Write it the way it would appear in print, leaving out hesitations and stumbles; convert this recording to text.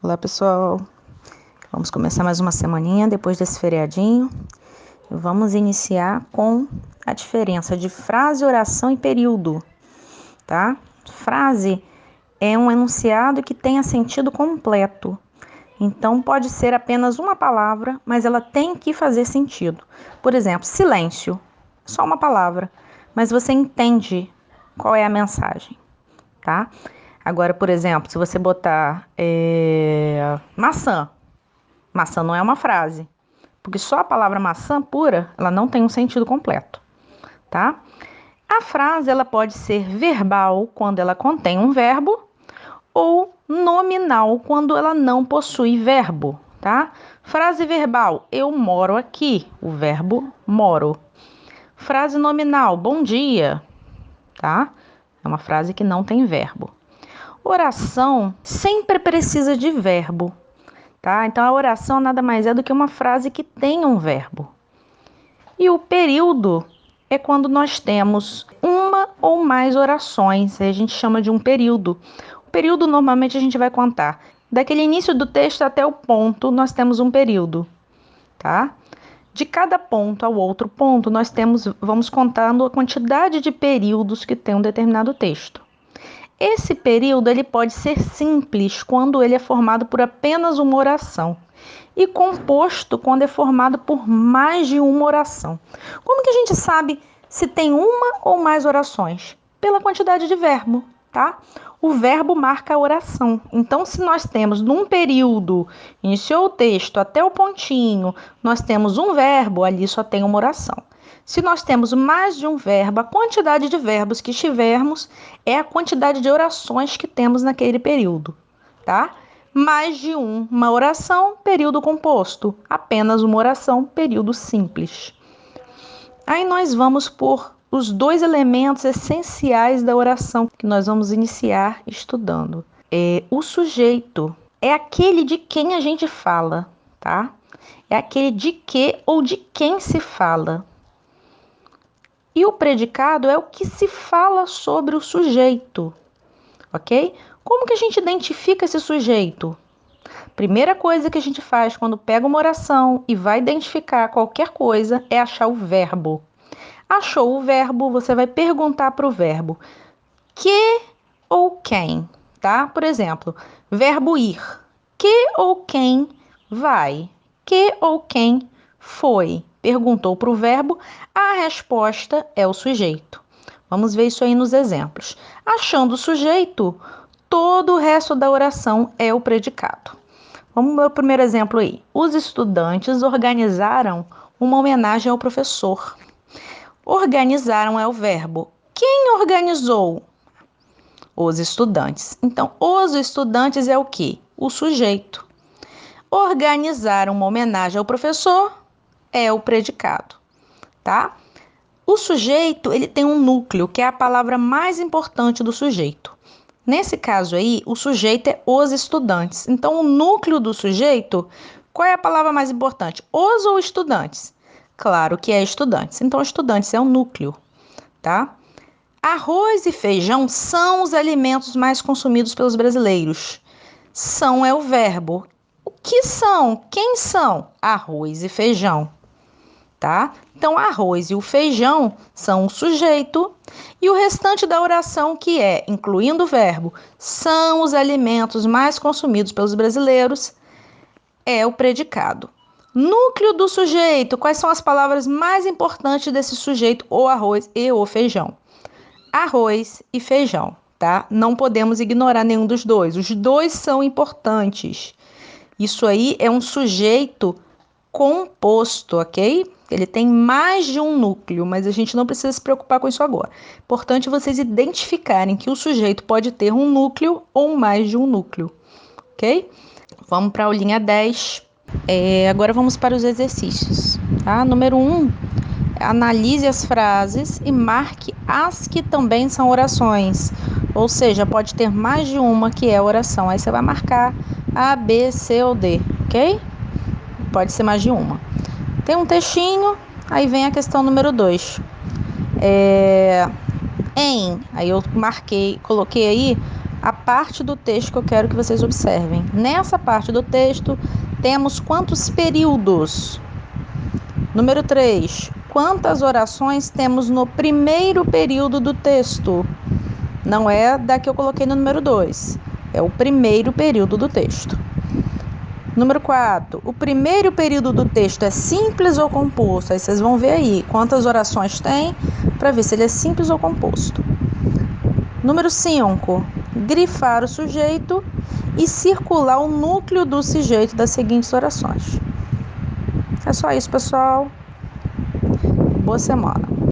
Olá, pessoal. Vamos começar mais uma semaninha depois desse feriadinho. Vamos iniciar com a diferença de frase, oração e período, tá? Frase é um enunciado que tenha sentido completo. Então, pode ser apenas uma palavra, mas ela tem que fazer sentido. Por exemplo, silêncio, só uma palavra, mas você entende qual é a mensagem, tá? Agora, por exemplo, se você botar maçã, maçã não é uma frase, porque só a palavra maçã pura, ela não tem um sentido completo, tá? A frase, ela pode ser verbal quando ela contém um verbo ou nominal quando ela não possui verbo, tá? Frase verbal, eu moro aqui, o verbo moro. Frase nominal, bom dia, tá? É uma frase que não tem verbo. Oração sempre precisa de verbo, tá? Então a oração nada mais é do que uma frase que tem um verbo. E o período é quando nós temos uma ou mais orações, a gente chama de um período. O período normalmente a gente vai contar daquele início do texto até o ponto, nós temos um período, tá? De cada ponto ao outro ponto, vamos contando a quantidade de períodos que tem um determinado texto. Esse período ele pode ser simples quando ele é formado por apenas uma oração e composto quando é formado por mais de uma oração. Como que a gente sabe se tem uma ou mais orações? Pela quantidade de verbo, tá? O verbo marca a oração. Então, se nós temos num período, iniciou o texto até o pontinho, nós temos um verbo, ali só tem uma oração. Se nós temos mais de um verbo, a quantidade de verbos que tivermos é a quantidade de orações que temos naquele período, tá? Mais de uma oração, período composto. Apenas uma oração, período simples. Aí nós vamos por os dois elementos essenciais da oração que nós vamos iniciar estudando. O sujeito é aquele de quem a gente fala, tá? É aquele de que ou de quem se fala. E o predicado é o que se fala sobre o sujeito, ok? Como que a gente identifica esse sujeito? Primeira coisa que a gente faz quando pega uma oração e vai identificar qualquer coisa é achar o verbo. Achou o verbo, você vai perguntar para o verbo que ou quem, tá? Por exemplo, verbo ir. Que ou quem vai? Que ou quem foi? Perguntou para o verbo, a resposta é o sujeito. Vamos ver isso aí nos exemplos. Achando o sujeito, todo o resto da oração é o predicado. Vamos ver o primeiro exemplo aí. Os estudantes organizaram uma homenagem ao professor. Organizaram é o verbo. Quem organizou? Os estudantes. Então, os estudantes é o quê? O sujeito. Organizaram uma homenagem ao professor é o predicado, tá? O sujeito, ele tem um núcleo, que é a palavra mais importante do sujeito. Nesse caso aí, o sujeito é os estudantes. Então, o núcleo do sujeito, qual é a palavra mais importante? Os ou estudantes? Claro que é estudantes. Então, estudantes é o núcleo, tá? Arroz e feijão são os alimentos mais consumidos pelos brasileiros. São é o verbo. O que são? Quem são? Arroz e feijão, tá? Então, arroz e o feijão são o sujeito e o restante da oração, que é, incluindo o verbo, são os alimentos mais consumidos pelos brasileiros, é o predicado. Núcleo do sujeito, quais são as palavras mais importantes desse sujeito, o arroz e o feijão? Arroz e feijão, tá? Não podemos ignorar nenhum dos dois. Os dois são importantes. Isso aí é um sujeito composto, ok? Ele tem mais de um núcleo, mas a gente não precisa se preocupar com isso agora. Importante vocês identificarem que o sujeito pode ter um núcleo ou mais de um núcleo, ok? Vamos para a aulinha 10. Agora vamos para os exercícios, tá? Número 1. Analise as frases e marque as que também são orações. Ou seja, pode ter mais de uma que é oração. Aí você vai marcar A, B, C ou D, ok? Pode ser mais de uma. Tem um textinho, aí vem a questão número 2. Aí eu coloquei aí a parte do texto que eu quero que vocês observem. Nessa parte do texto, temos quantos períodos? Número 3. Quantas orações temos no primeiro período do texto? Não é da que eu coloquei no número 2. É o primeiro período do texto. Número 4. O primeiro período do texto é simples ou composto? Aí vocês vão ver aí quantas orações tem para ver se ele é simples ou composto. Número 5. Grifar o sujeito e circular o núcleo do sujeito das seguintes orações. É só isso, pessoal. Boa semana.